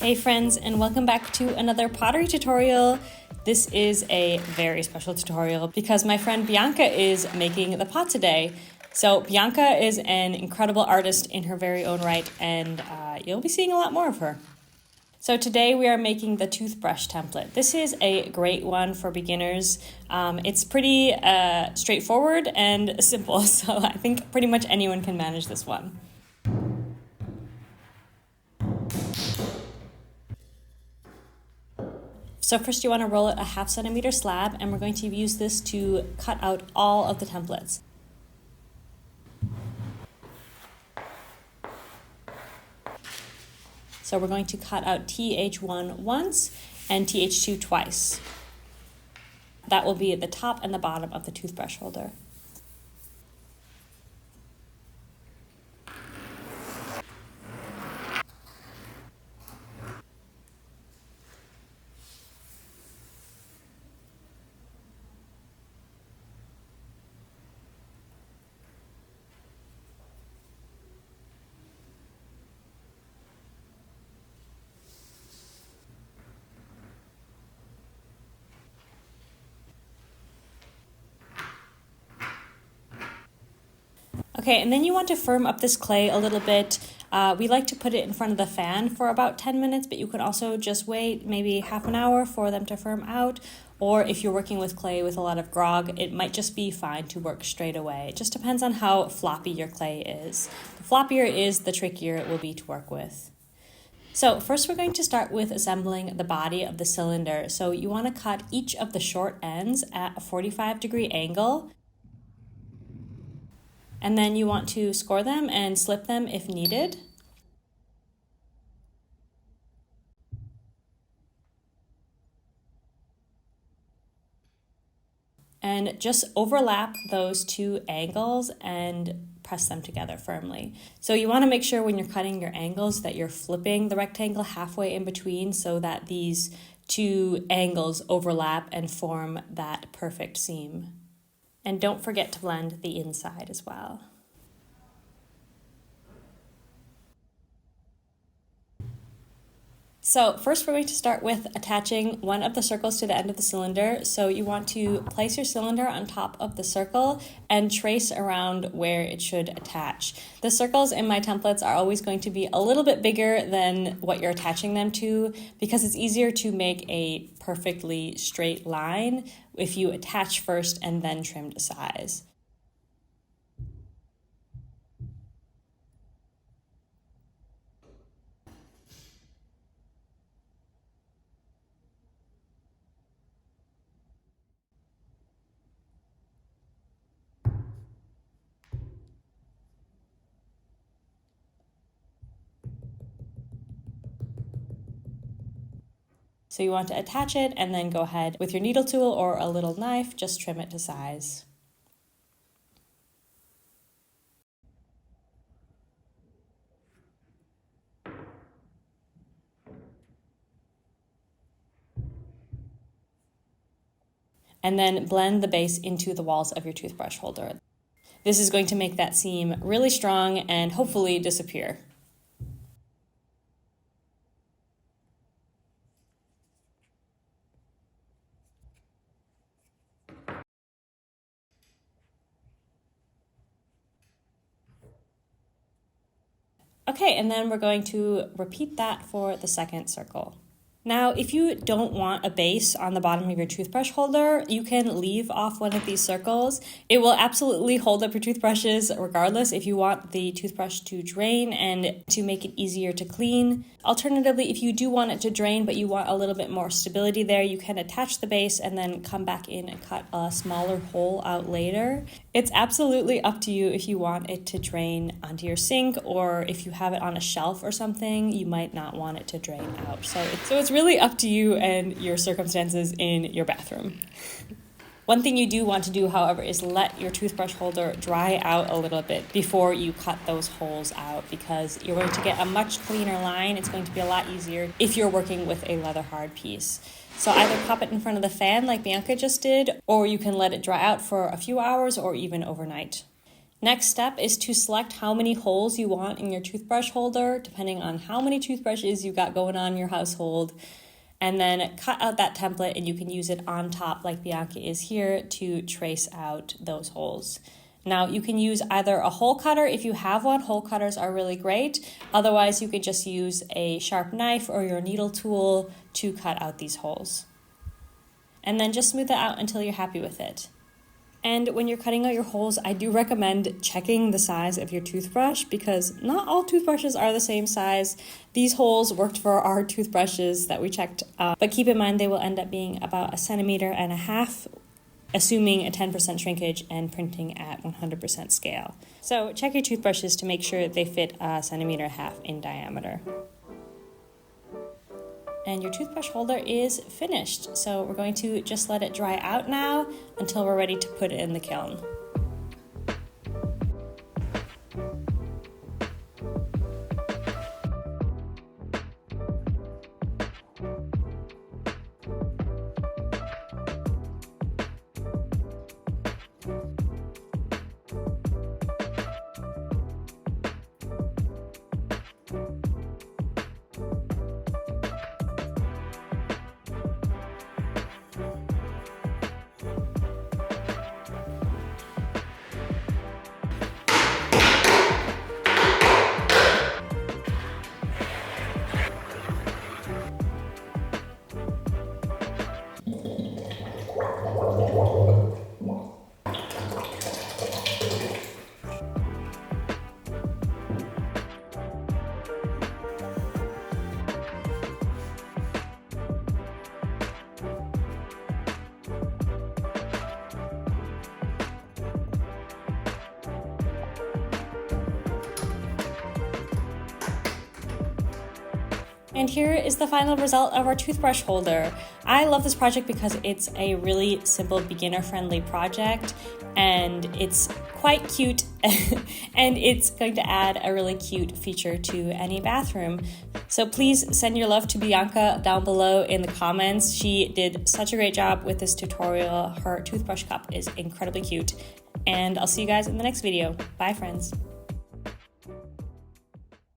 Hey friends, and welcome back to another pottery tutorial. This is a very special tutorial because my friend Bianca is making the pot today. So Bianca is an incredible artist in her very own right, and you'll be seeing a lot more of her. So today we are making the toothbrush template. This is a great one for beginners. It's pretty straightforward and simple, so I think pretty much anyone can manage this one. So first you want to roll out a 1/2 centimeter slab, and we're going to use this to cut out all of the templates. So we're going to cut out TH1 once and TH2 twice. That will be at the top and the bottom of the toothbrush holder. Okay, and then you want to firm up this clay a little bit. We like to put it in front of the fan for about 10 minutes, but you can also just wait maybe half an hour for them to firm out. Or if you're working with clay with a lot of grog, it might just be fine to work straight away. It just depends on how floppy your clay is. The floppier it is, the trickier it will be to work with. So first we're going to start with assembling the body of the cylinder. So you want to cut each of the short ends at a 45-degree angle. And then you want to score them and slip them if needed. And just overlap those two angles and press them together firmly. So you want to make sure when you're cutting your angles that you're flipping the rectangle halfway in between so that these two angles overlap and form that perfect seam. And don't forget to blend the inside as well. So first we're going to start with attaching one of the circles to the end of the cylinder. So you want to place your cylinder on top of the circle and trace around where it should attach. The circles in my templates are always going to be a little bit bigger than what you're attaching them to because it's easier to make a perfectly straight line if you attach first and then trim to size. So you want to attach it and then go ahead with your needle tool or a little knife, just trim it to size. And then blend the base into the walls of your toothbrush holder. This is going to make that seam really strong and hopefully disappear. Okay, and then we're going to repeat that for the second circle. Now, if you don't want a base on the bottom of your toothbrush holder, you can leave off one of these circles. It will absolutely hold up your toothbrushes regardless if you want the toothbrush to drain and to make it easier to clean. Alternatively, if you do want it to drain but you want a little bit more stability there, you can attach the base and then come back in and cut a smaller hole out later. It's absolutely up to you if you want it to drain onto your sink, or if you have it on a shelf or something, you might not want it to drain out. So it's really up to you and your circumstances in your bathroom. One thing you do want to do, however, is let your toothbrush holder dry out a little bit before you cut those holes out, because you're going to get a much cleaner line. It's going to be a lot easier if you're working with a leather hard piece. So either pop it in front of the fan like Bianca just did, or you can let it dry out for a few hours or even overnight. Next step is to select how many holes you want in your toothbrush holder, depending on how many toothbrushes you got going on in your household. And then cut out that template and you can use it on top like Bianca is here to trace out those holes. Now you can use either a hole cutter if you have one. Hole cutters are really great. Otherwise you could just use a sharp knife or your needle tool to cut out these holes. And then just smooth it out until you're happy with it. And when you're cutting out your holes, I do recommend checking the size of your toothbrush because not all toothbrushes are the same size. These holes worked for our toothbrushes that we checked, but keep in mind they will end up being about 1.5 centimeters, assuming a 10% shrinkage and printing at 100% scale. So check your toothbrushes to make sure they fit 1.5 centimeters in diameter. And your toothbrush holder is finished. So we're going to just let it dry out now until we're ready to put it in the kiln. And here is the final result of our toothbrush holder. I love this project because it's a really simple beginner-friendly project and it's quite cute and it's going to add a really cute feature to any bathroom. So please send your love to Bianca down below in the comments. She did such a great job with this tutorial. Her toothbrush cup is incredibly cute. And I'll see you guys in the next video. Bye, friends.